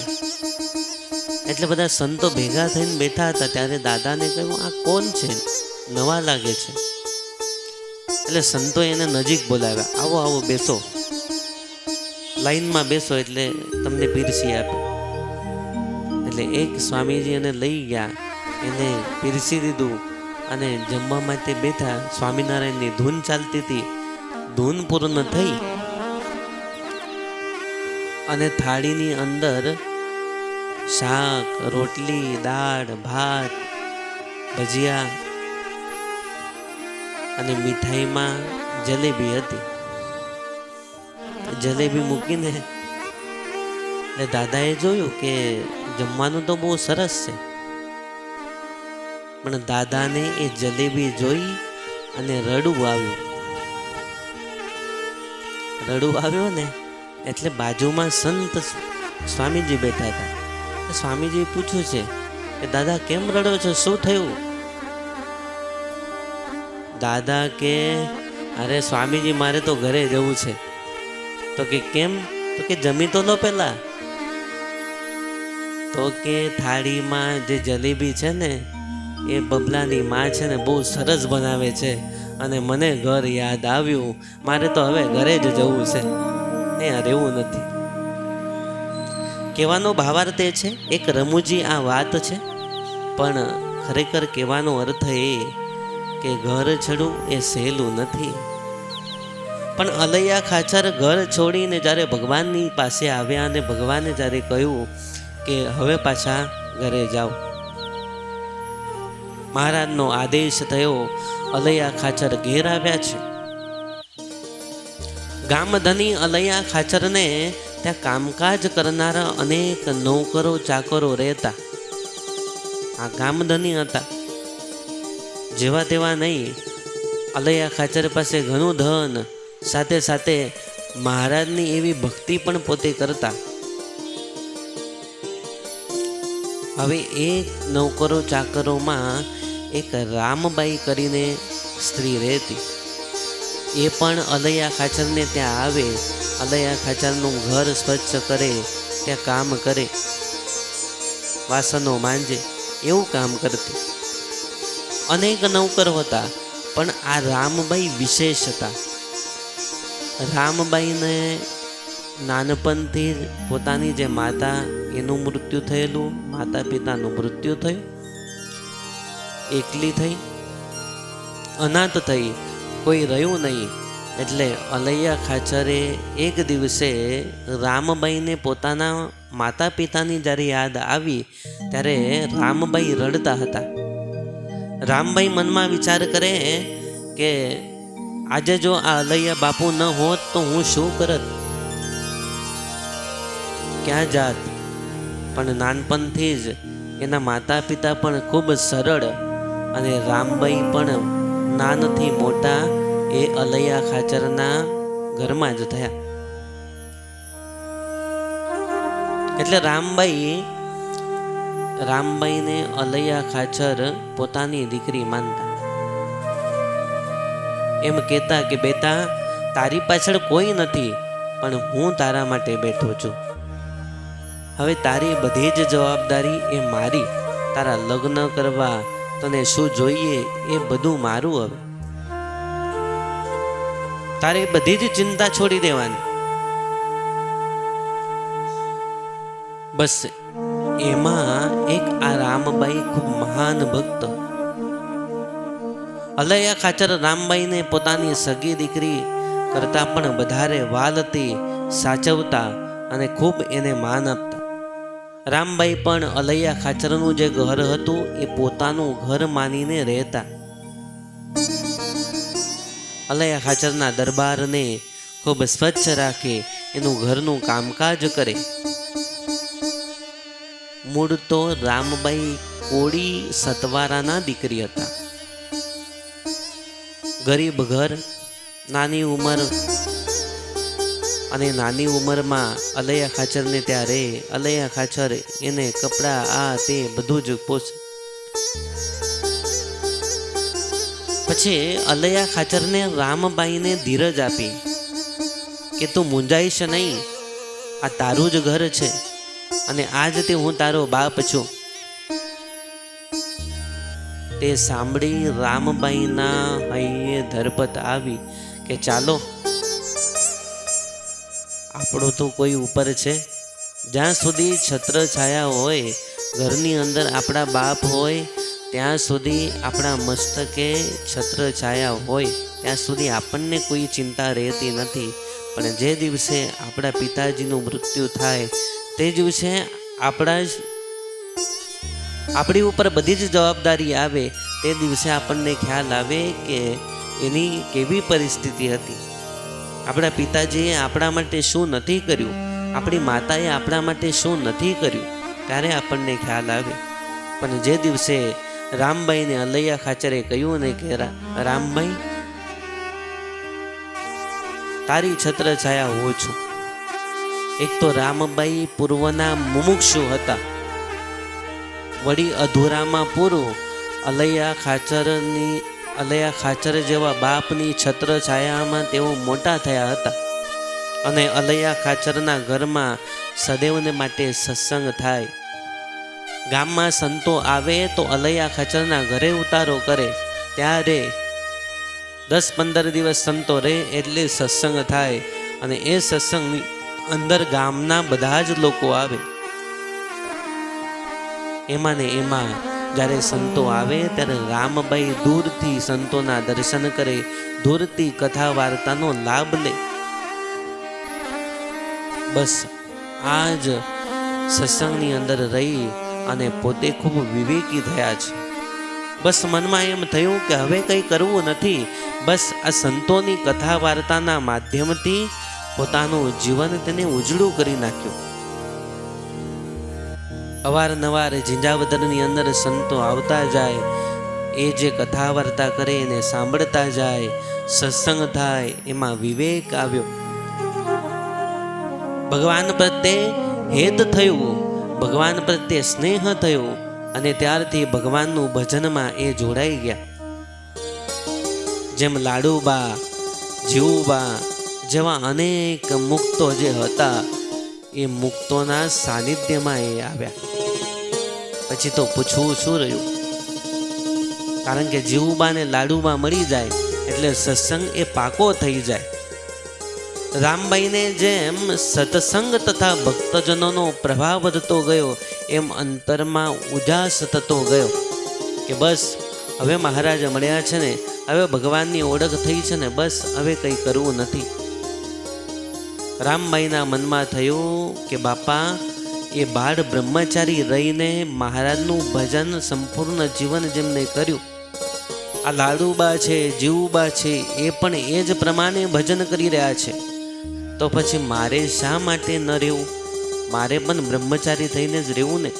એટલે બધા સંતો ભેગા થઈને બેઠા હતા. ત્યારે દાદાને કહ્યું આ કોણ છે, નવા લાગે છે. એટલે સંતો એને નજીક બોલાવ્યા, આવો આવો બેસો, લાઈનમાં બેસો એટલે તમને પીરસી આપે. એટલે એક સ્વામીજી એને લઈ ગયા, એને પીરસી દીધું અને જમવા માટે બેઠા. સ્વામિનારાયણની ધૂન ચાલતી હતી. ધૂન પૂર્ણ થઈ અને થાળીની અંદર શાક, રોટલી, દાળ, ભાત, ભજીયા અને મીઠાઈમાં જલેબી હતી. જલેબી મૂકીને એટલે દાદાએ જોયું કે જમવાનું તો બહુ સરસ છે, પણ દાદાને એ જલેબી જોઈ અને રડવું આવ્યું. રડવું આવ્યો ને એટલે બાજુમાં સંત સ્વામીજી બેઠા હતા. સ્વામીજી પૂછ્યું છે કે દાદા કેમ રડો છો, શું થયું? દાદા કે અરે સ્વામીજી મારે તો ઘરે જવું છે. તો કે કેમ? તો કે જમી તો લો પહેલા. તો કે થાળીમાં જે જલેબી છે ને એ બબલાની માં છે ને બહુ સરસ બનાવે છે, અને મને ઘર યાદ આવ્યું, મારે તો હવે ઘરે જ જવું છે, અહીંયા રહેવું નથી. કહેવાનો ભાવાર્થ એ છે, એક રમૂજી આ વાત છે, પણ ખરેખર કહેવાનો અર્થ એ કે ઘર છોડવું એ સહેલું નથી. પણ અલૈયા ખાચર ઘર છોડીને જ્યારે ભગવાનની પાસે આવ્યા અને ભગવાને જ્યારે કહ્યું કે હવે પાછા ઘરે જાઓ, મહારાજનો આદેશ થયો, અલૈયા ખાચર ઘેર આવ્યા છે. ગામધની અલૈયા ખાચરને ત્યાં કામકાજ કરનારા અનેક નોકરો ચાકરો રહેતા. આ ગામધની હતા, જેવા તેવા નહીં. અલૈયા ખાચર પાસે ઘણું ધન, સાથે સાથે મહારાજની એવી ભક્તિ પણ પોતે કરતા. હવે એક નોકરો ચાકરોમાં એક રામબાઈ કરીને સ્ત્રી રહેતી. એ પણ અલૈયા ખાચરને ત્યાં આવે, અલૈયા ખાચરનું ઘર સ્વચ્છ કરે, ત્યાં કામ કરે, વાસણો માંજે, એવું કામ કરતી. અનેક નોકર હતા, પણ આ રામબાઈ વિશેષ હતા. રામબાઈને નાનપણથી જ પોતાની જે માતા એનું મૃત્યુ થયેલું, માતા પિતાનું મૃત્યુ થયું, એકલી થઈ, અનાથ થઈ, કોઈ રહ્યું નહીં. એટલે અલૈયા ખાચરે એક દિવસે રામબાઈને પોતાના માતા પિતાની જ્યારે યાદ આવી ત્યારે રામબાઈ રડતા હતા. રામબાઈ મનમાં વિચાર કરે કે આજે જો આ અલૈયા બાપુ ન હોત તો હું શું કરત, ક્યાં જાત. પણ નાનપણથી જ એના માતા પિતા પણ ખૂબ સરળ, અને રામબાઈ પણ નાનથી મોટા એ અલૈયા ખાચરના ઘરમાં જ થયા. એટલે રામબાઈને અલૈયા ખાચર પોતાની દીકરી માનતા. એમ કહેતા કે બેટા, તારી પાછળ કોઈ નથી, પણ હું તારા માટે બેઠો છું. હવે તારી બધી જ જવાબદારી એ મારી. તારા લગ્ન કરવા, તને શું જોઈએ એ બધું મારું. હવે તારે બધી જ ચિંતા છોડી દેવાની. બસ એમાં એક આ રામબાઈ ખૂબ મહાન ભક્ત. અલૈયા ખાચર રામબાઈને પોતાની સગી દીકરી કરતાં પણ વધારે વાલતી, સાચવતા અને ખૂબ એને માન આપતા. રામબાઈ પણ અલૈયા ખાચરનું જે ઘર હતું એ પોતાનું ઘર માનીને રહેતા. અલૈયા ખાચરના દરબારને ખૂબ સ્વચ્છ રાખે, એનું ઘરનું કામકાજ કરે. મૂળ તો રામબાઈ કોળી સતવારાના દીકરી હતા. ગરીબ ઘર, નાની ઉંમર, અને નાની ઉંમરમાં અલૈયા ખાચરને ત્યારે અલૈયા ખાચર એને કપડાં આ તે બધું જ પોષ. પછી અલૈયા ખાચરને રામબાઈને ધીરજ આપી કે તું મૂંઝાઈશ નહીં, આ તારું જ ઘર છે અને આજથી હું તારો બાપ છું. તે સાંભળી રામબાઈના હૈયે ધરપત આવી કે ચાલો, આપણો તો કોઈ ઉપર છે. જ્યાં સુધી છત્ર છાયા હોય, ઘરની અંદર આપણા બાપ હોય, ત્યાં સુધી આપણા મસ્તકે છત્ર છાયા હોય, ત્યાં સુધી આપણને કોઈ ચિંતા રહેતી નથી. પણ જે દિવસે આપણા પિતાજીનું મૃત્યુ થાય તે દિવસે આપણી ઉપર બધી જ જવાબદારી આવે. તે દિવસે આપણને ખ્યાલ આવે કે એની કેવી પરિસ્થિતિ હતી. આપણા પિતાજીએ આપણા માટે શું નથી કર્યું, આપણી માતાએ આપણા માટે શું નથી કર્યું, ત્યારે આપણને ખ્યાલ આવે. પણ જે દિવસે રામબાઈને અલૈયા ખાચરે કહ્યું ને કે રામબાઈ, તારી છત્ર છાયા હું છું. એક તો રામબાઈ પૂર્વના મુમુક્ષુ હતા, વળી અધૂરામાં પૂરું. અલૈયા ખાચર જેવા બાપની છત્ર છાયામાં તેઓ મોટા થયા હતા. અને અલૈયા ખાચરના ઘરમાં સદૈવને માટે સત્સંગ થાય. ગામમાં સંતો આવે તો અલૈયા ખાચરના ઘરે ઉતારો કરે. ત્યારે 10-15 દિવસ સંતો રહે એટલે સત્સંગ થાય. અને એ સત્સંગની અંદર ગામના બધા જ લોકો આવે. એમાં ને એમાં જ્યારે સંતો આવે ત્યારે રામબાઈ દૂરથી સંતોના દર્શન કરે, દૂરથી કથા વાર્તાનો લાભ લે. બસ આ જ સત્સંગની અંદર રહી અને પોતે ખૂબ વિવેકી થયા છે. બસ મનમાં એમ થયું કે હવે કંઈ કરવું નથી, બસ આ સંતોની કથા વાર્તાના માધ્યમથી પોતાનું જીવન તેને ઉજળું કરી નાખ્યું. અવારનવાર ઝીંઝાવદરની અંદર સંતો આવતા જાય, એ જે કથા વાર્તા કરે એને સાંભળતા જાય, સત્સંગ થાય, એમાં વિવેક આવ્યો. ભગવાન પ્રત્યે હેત થયું, ભગવાન પ્રત્યે સ્નેહ થયો અને ત્યારથી ભગવાનનું ભજનમાં એ જોડાઈ ગયા. જેમ લાડુબા, જીવુબા જેવા અનેક મુક્તો જે હતા એ મુક્તોના સાનિધ્યમાં એ આવ્યા. પછી તો પૂછવું શું રહ્યું, કારણ કે જીવુબાને લાડુબા મળી જાય એટલે સત્સંગ એ પાકો થઈ જાય. રામબાઈને જેમ સત્સંગ તથા ભક્તજનોનો પ્રભાવ વધતો ગયો એમ અંતરમાં ઉજાસ થતો ગયો કે બસ હવે મહારાજ મળ્યા છે ને, હવે ભગવાનની ઓળખ થઈ છે ને, બસ હવે કંઈ કરવું નથી. રામબાઈના મનમાં થયું કે બાપા એ બાળ બ્રહ્મચારી રહીને મહારાજનું ભજન સંપૂર્ણ જીવન જેમને કર્યું, આ લાડુબા છે, જીવુબા છે, એ પણ એ જ પ્રમાણે ભજન કરી રહ્યા છે, તો પછી મારે શા માટે ન રહેવું? મારે પણ બ્રહ્મચારી થઈને જ રહેવું ને.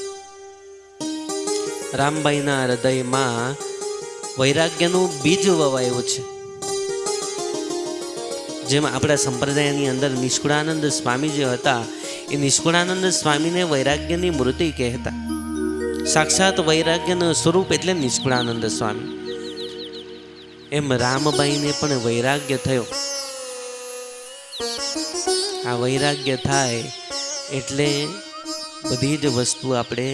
રામબાઈના હૃદયમાં વૈરાગ્યનું બીજ વવાયું છે. જેમ આપણા સંપ્રદાયની અંદર નિષ્કુળાનંદ સ્વામી જે હતા એ નિષ્કુળાનંદ સ્વામીને વૈરાગ્યની મૂર્તિ કહેતા. સાક્ષાત વૈરાગ્યનું સ્વરૂપ એટલે નિષ્કુળાનંદ સ્વામી. એમ રામબાઈને પણ વૈરાગ્ય થયો. આ વૈરાગ્ય થાય એટલે બધી જ વસ્તુ આપણે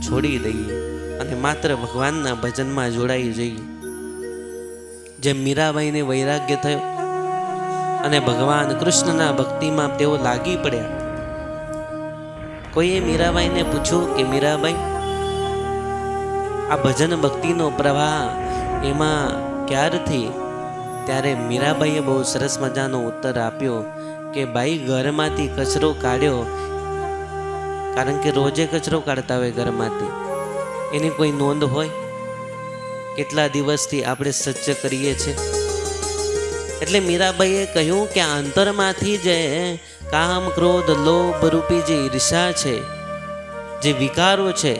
છોડી દઈએ અને માત્ર ભગવાનના ભજનમાં જોડાઈ જઈએ. જેમ મીરાબાઈને વૈરાગ્ય થયો અને ભગવાન કૃષ્ણના ભક્તિમાં તેઓ લાગી પડ્યા. કોઈએ મીરાબાઈને પૂછ્યું કે મીરાબાઈ, આ ભજન ભક્તિનો પ્રવાહ એમાં ક્યારથી? ત્યારે મીરાબાઈએ બહુ સરસ મજાનો ઉત્તર આપ્યો કે ભાઈ, ઘરમાંથી કચરો કાઢ્યો, કારણ કે રોજે કચરો કાઢતા હોય ઘરમાંથી, એની કોઈ નોંધ હોય? કેટલા દિવસથી આપણે સચ્ચ કરીએ છીએ. એટલે મીરાબાઈએ કહ્યું કે અંતરમાંથી જે કામ, ક્રોધ, લોભ રૂપી જે ઈર્ષા છે, જે વિકારો છે,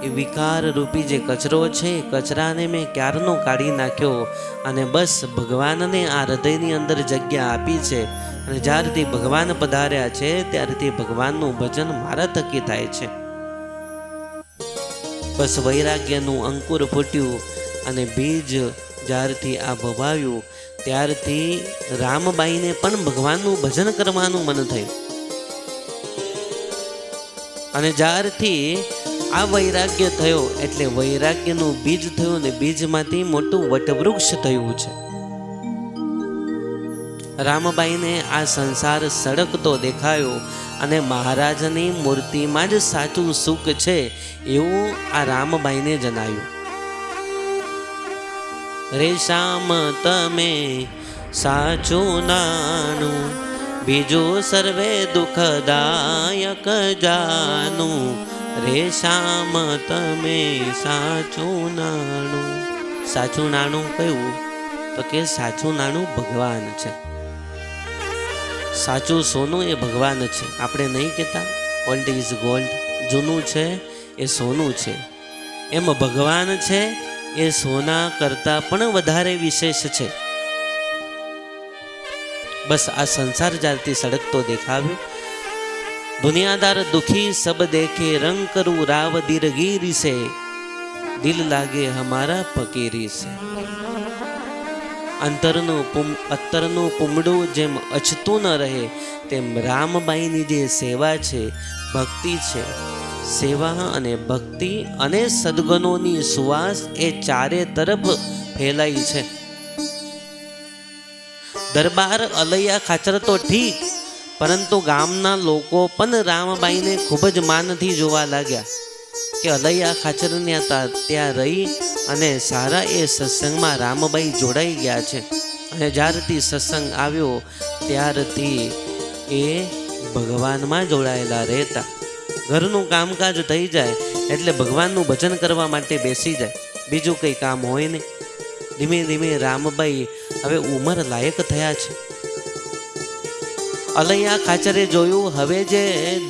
એ વિકાર રૂપી જે કચરો છે, એ કચરાને મેં ક્યારનો કાઢી નાખ્યો અને બસ ભગવાનને આ હૃદયની અંદર જગ્યા આપી છે. અને જ્યારથી ભગવાન પધાર્યા છે ત્યારથી ભગવાનનું ભજન મારા થકી થાય છે. બસ વૈરાગ્યનું અંકુર ફૂટ્યું અને બીજ જ્યારથી આ ભવાયું ત્યારથી રામબાઈને પણ ભગવાનનું ભજન કરવાનું મન થયું. અને જ્યારથી આ વૈરાગ્ય થયો એટલે વૈરાગ્યનું બીજ થયું ને બીજમાંથી મોટું વટવૃક્ષ થયું છે. રામબાઈને આ સંસાર સળગતો દેખાયો અને મહારાજની મૂર્તિમાં જ સાચું સુખ છે એવું આ રામબાઈને જણાયું. રે શ્યામ તમે સાચું નાનું, બીજું સર્વે દુઃખદાયક જાનું. રે શ્યામ તમે સાચું નાનું. સાચું નાણું કયું? તો કે સાચું નાણું ભગવાન છે. સાચું સોનું એ ભગવાન છે. આપણે નહીં કહેતા ઓલ્ડ ઇઝ ગોલ્ડ, જૂનું છે એ સોનું છે. એમ ભગવાન છે એ સોના કરતાં પણ વધારે વિશેષ છે. બસ આ સંસાર જ્યારથી સળગતો દેખાવ્યો, દુનિયાદાર દુખી સબ દેખે, રંગ કરું રાવ દીરગીરી સે, દિલ લાગે હમારા ફકીરી સે. અત્તરનું પૂમડું જેમ અછતું ન રહે તેમ રામબાઈની જે સેવા છે, ભક્તિ છે, સેવા અને ભક્તિ અને સદગુણોની સુવાસ એ ચારે તરફ ફેલાઈ છે. દરબાર અલૈયા ખાચર તો ઠીક, પરંતુ ગામના લોકો પણ રામબાઈને ખૂબ જ માનથી જોવા લાગ્યા કે અલૈયા ખાચરને ત્યાં રહી અને સારા એ સત્સંગમાં રામબાઈ જોડાઈ ગયા છે. અને જ્યારથી સત્સંગ આવ્યો ત્યારથી એ ભગવાનમાં જોડાયેલા રહેતા. ઘરનું કામકાજ થઈ જાય એટલે ભગવાનનું ભજન કરવા માટે બેસી જાય, બીજું કંઈ કામ હોય નહીં. ધીમે ધીમે રામબાઈ હવે ઉંમર લાયક થયા છે. અલૈયા ખાચરે જોયું હવે જે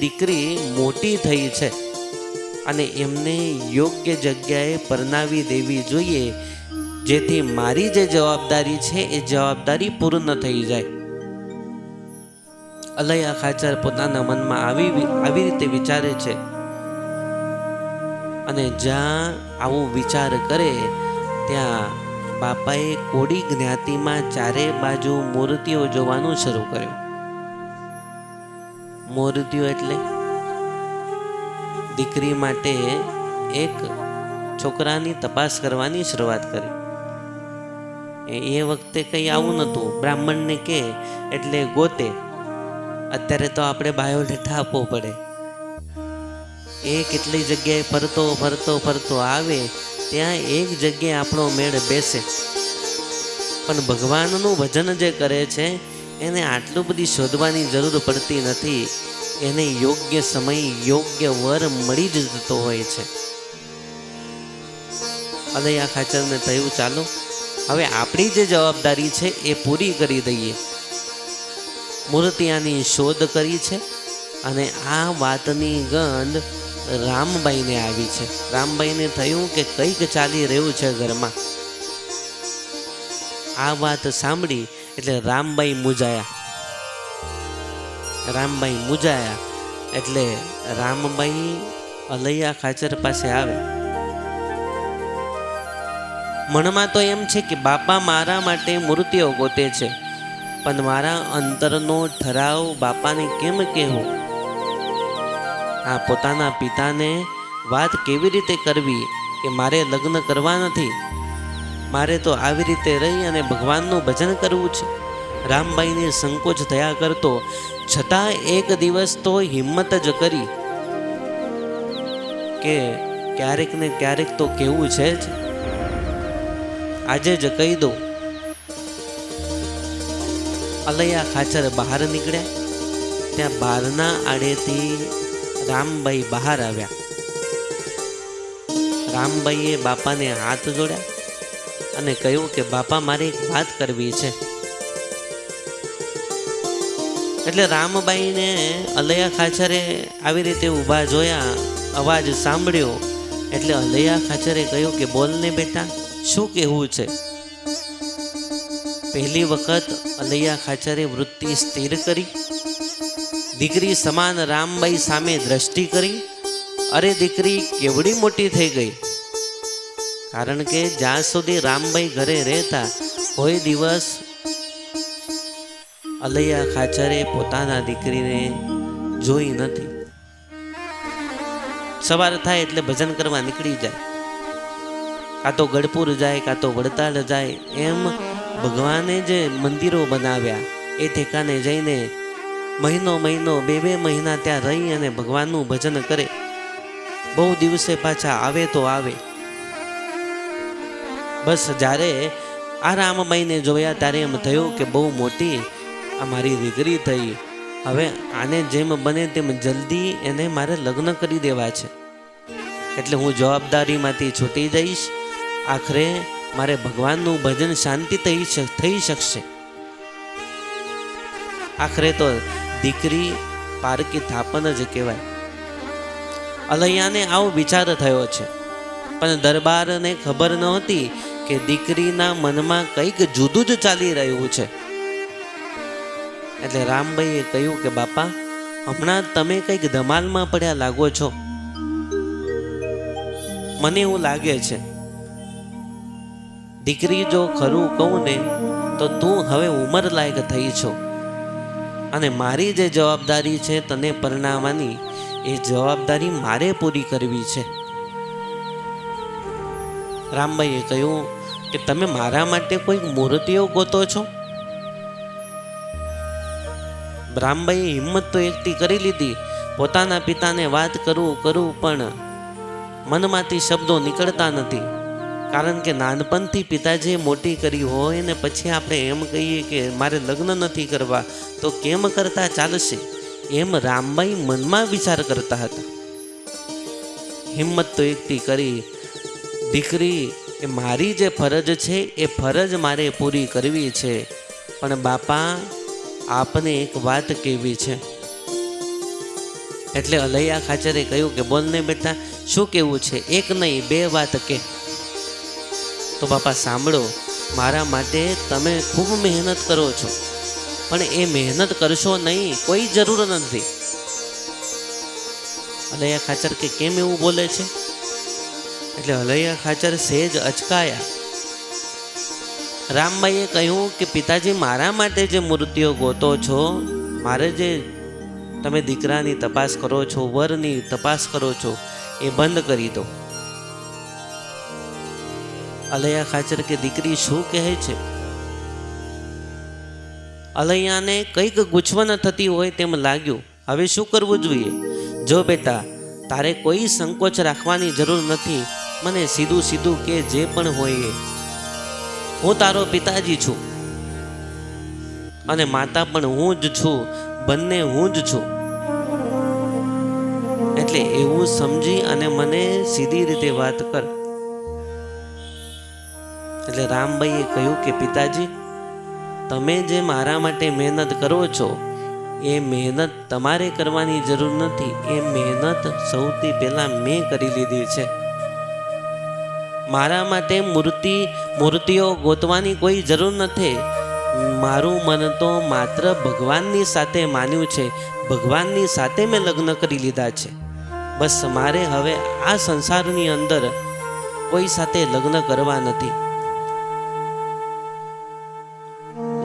દીકરી મોટી થઈ છે અને એમને યોગ્ય જગ્યાએ પરણાવી દેવી જોઈએ, જેથી મારી જે જવાબદારી છે એ જવાબદારી પૂર્ણ થઈ જાય. અલૈયા ખાચર પોતાના મનમાં આવી રીતે વિચારે છે અને જ્યાં આવો વિચાર કરે ત્યાં બાપાએ કોડી જ્ઞાતિમાં ચારે બાજુ મૂર્તિઓ જોવાનું શરૂ કર્યું. મૂર્તિઓ એટલે દીકરી માટે એક છોકરાની તપાસ કરવાની શરૂઆત કરી. એ વખતે કંઈ આવું નહોતું, બ્રાહ્મણને કે એટલે ગોતે. અત્યારે તો આપણે બાયોડેટા આપવો પડે. એ કેટલી જગ્યાએ ફરતો આવે ત્યાં એક જગ્યાએ આપણો મેળ બેસે. પણ ભગવાનનું ભજન જે કરે છે એને આટલું બધી શોધવાની જરૂર પડતી નથી. એને યોગ્ય સમય યોગ્ય વર મળી જ જતો હોય છે. અલૈયા ખાચરને થયું ચાલો હવે આપણી જે જવાબદારી છે એ પૂરી કરી દઈએ. મૂર્તિયાની શોધ કરી છે અને આ વાતની ગંધ રામબાઈને આવી છે. રામબાઈને થયું કે કંઈક ચાલી રહ્યું છે ઘરમાં. આ વાત સાંભળી એટલે રામબાઈ મૂંઝાયા. એટલે રામબાઈ અલૈયા ખાચર પાસે આવે. મનમાં તો એમ છે કે બાપા મારા માટે મૂર્તિઓ ગોતે છે, પણ મારા અંતરનો ઠરાવ બાપાને કેમ કહેવો? આ પોતાના પિતાને વાત કેવી રીતે કરવી કે મારે લગ્ન કરવા નથી, મારે તો આવી રીતે રહી અને ભગવાનનું ભજન કરવું છે. રામબાઈને સંકોચ થયા કરતો, છતાં એક દિવસ તો હિંમત જ કરી કે ક્યારેક ને ક્યારેક તો કેવું છે જ, આજે જ કહી દો. અલૈયા ખાચર બહાર નીકળ્યા. ત્યાં બહારના આડેથી રામબાઈ બહાર આવ્યા. રામબાઈએ બાપાને હાથ જોડ્યા અને કહ્યું કે બાપા, મારે એક વાત કરવી છે. એટલે રામબાઈને અલૈયા ખાચરે આવી રીતે ઊભા જોયા, અવાજ સાંભળ્યો એટલે અલૈયા ખાચરે કહ્યું કે બોલ ને બેટા, શું કહેવું છે? પહેલી વખત અલૈયા ખાચરે વૃત્તિ સ્થિર કરી, દીકરી સમાન રામબાઈ સામે દ્રષ્ટિ કરી. અરે દીકરી કેવડી મોટી થઈ ગઈ! કારણ કે જ્યાં સુધી રામબાઈ ઘરે રહેતા, કોઈ દિવસ અલૈયા ખાચરે પોતાના દીકરીને જોઈ નથી. સવાર થાય એટલે ભજન કરવા નીકળી જાય, કાં તો ગઢપુર જાય, કાં તો વડતાલ જાય. એમ ભગવાને જે મંદિરો બનાવ્યા એ ઠેકાને જઈને મહિનો મહિનો, બે મહિના ત્યાં રહી અને ભગવાનનું ભજન કરે. બહુ દિવસે પાછા આવે તો આવે. બસ જ્યારે આ રામબાઈને જોયા ત્યારે એમ થયું કે બહુ મોટી આ મારી દીકરી થઈ, હવે આને જેમ બને તેમ જલ્દી એને મારે લગ્ન કરી દેવા છે. એટલે હું જવાબદારીમાંથી છૂટી જઈશ, આખરે મારે ભગવાનનું ભજન શાંતિ થઈ શકશે. આખરે તો દીકરી પારકી થાપન જ કહેવાય. અલૈયાને આવો વિચાર થયો છે, પણ દરબારને ખબર નહોતી કે દીકરીના મનમાં કંઈક જુદું જ ચાલી રહ્યું છે. એટલે રામબાઈએ કહ્યું કે બાપા, હમણાં તમે કંઈક ધમાલમાં પડ્યા લાગો છો. મને એવું લાગે છે, દીકરી જો ખરું કહું ને તો તું હવે ઉંમર લાયક થઈ છો, અને મારી જે જવાબદારી છે તને પરણાવવાની, એ જવાબદારી મારે પૂરી કરવી છે. રામબાઈએ કહ્યું કે તમે મારા માટે કોઈ મૂર્તિઓ ગોતો છો? રામબાઈએ હિંમત તો એકઠી કરી લીધી, પોતાના પિતાને વાત કરું પણ મનમાંથી શબ્દો નીકળતા નથી. કારણ કે નાનપણથી પિતાજીએ મોટી કરી હોય ને પછી આપણે એમ કહીએ કે મારે લગ્ન નથી કરવા, તો કેમ કરતા ચાલશે? એમ રામબાઈ મનમાં વિચાર કરતા હતા. હિંમત તો એકઠી કરી, દીકરી એ મારી જે ફરજ છે એ ફરજ મારે પૂરી કરવી છે, પણ બાપા આપને એક વાત કહેવી છે. એટલે અલૈયા ખાચરે કહ્યું કે બોલ ને બેટા, શું કહેવું છે? એક નહીં, બે વાત કે. તો બાપા સાંભળો, મારા માટે તમે ખૂબ મહેનત કરો છો, પણ એ મહેનત કરશો નહીં, કોઈ જરૂર નથી. અલૈયા ખાચર કે કેમ એવું બોલે છે? એટલે અલૈયા ખાચર સહેજ અચકાયા. રામબાઈએ કહ્યું કે પિતાજી, મારા માટે જે મૂર્તિઓ ગોતો છો, મારે જે તમે દીકરાની તપાસ કરો છો, વરની તપાસ કરો છો, એ બંધ કરી દો. અલૈયા ખાચર કે દીકરી શું કહે છે? અલૈયાને કંઈક ગૂંચવણ થતી હોય તેમ લાગ્યું. હવે શું કરવું જોઈએ? જો બેટા, તારે કોઈ સંકોચ રાખવાની જરૂર નથી, મને સીધું સીધું કે જે પણ હોય એ. હું તારો પિતાજી છું અને માતા પણ હું જ છું, બંને હું જ છું. એટલે એવું સમજી અને મને સીધી રીતે વાત કર. એટલે રામબાઈએ કહ્યું કે પિતાજી, તમે જે મારા માટે મહેનત કરો છો એ મહેનત તમારે કરવાની જરૂર નથી. એ મહેનત સૌથી પહેલાં મેં કરી લીધી છે. મારા માટે મૂર્તિઓ ગોતવાની કોઈ જરૂર નથી. મારું મન તો માત્ર ભગવાનની સાથે માન્યું છે, ભગવાનની સાથે મેં લગ્ન કરી લીધા છે. બસ મારે હવે આ સંસારની અંદર કોઈ સાથે લગ્ન કરવા નથી.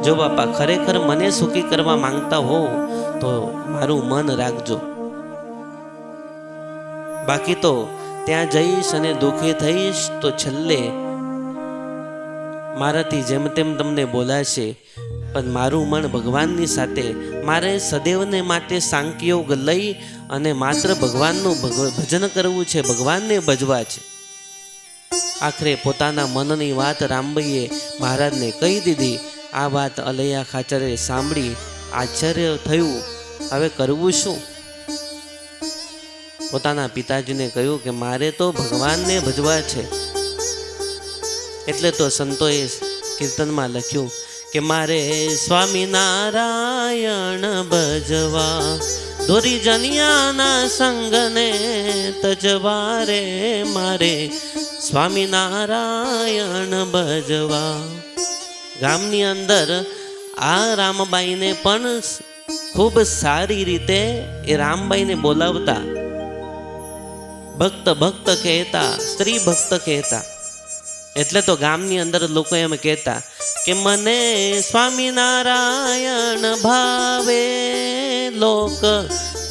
જો બાપા ખરેખર મને સુખી કરવા માંગતા હો તો મારું મન રાખજો, બાકી તો ત્યાં જઈશ અને દુઃખી થઈશ તો છેલ્લે મારાથી જેમ તેમ તમને બોલાશે, પણ મારું મન ભગવાનની સાથે મારે સદૈવને માટે સાંખ્યોગ લઈ અને માત્ર ભગવાનનું ભજન કરવું છે, ભગવાનને ભજવા છે. આખરે પોતાના મનની વાત રામબાઈએ મહારાજને કહી દીધી. આ વાત અલૈયા ખાચરે સાંભળી આશ્ચર્ય થયું. હવે કરવું શું? પોતાના પિતાજીને કહ્યું કે મારે તો ભગવાનને ભજવા છે. એટલે તો સંતોએ કીર્તનમાં લખ્યું કે મારે સ્વામિનારાયણ ભજવા, દોરી જનિયાના સંગને તજવા રે, મારે સ્વામિનારાયણ ભજવા. ગામની અંદર આ રામબાઈને પણ ખૂબ સારી રીતે એ રામબાઈને બોલાવતા. ભક્ત ભક્ત કહેતા, સ્ત્રી ભક્ત કહેતા. એટલે તો ગામની અંદર લોકો એમ કહેતા કે મને સ્વામિનારાયણ ભાવે, લોક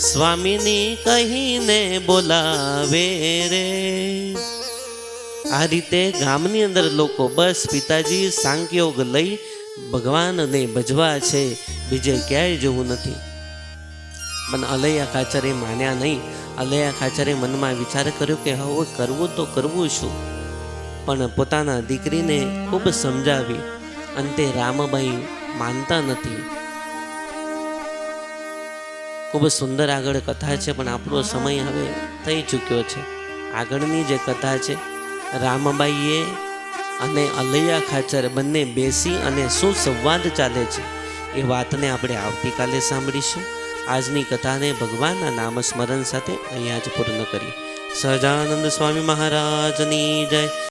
સ્વામીની કહીને બોલાવે રે. આ રીતે ગામની અંદર લોકો બસ પિતાજી સાંખ્યોગ લઈ ભગવાનને ભજવા છે, બીજે ક્યાંય જવું નથી. પણ અલૈયા ખાચરે માન્યા નહીં. અલૈયા ખાચરે મનમાં વિચાર કર્યો કે હવે કરવું તો કરવું શું? પણ પોતાના દીકરીને ખૂબ સમજાવી. અંતે રામબાઈ માનતા નથી. ખૂબ સુંદર આગળ કથા છે, પણ આપણો સમય હવે થઈ ચૂક્યો છે. આગળની જે કથા છે, રામબાઈએ અને અલૈયા ખાચર બંને બેસી અને શું સંવાદ ચાલે છે એ વાતને આપણે આવતીકાલે સાંભળીશું. આજની કથાને ભગવાનના નામ સ્મરણ સાથે અહીંયા જ પૂર્ણ કરી. સહજાનંદ સ્વામી મહારાજની જય.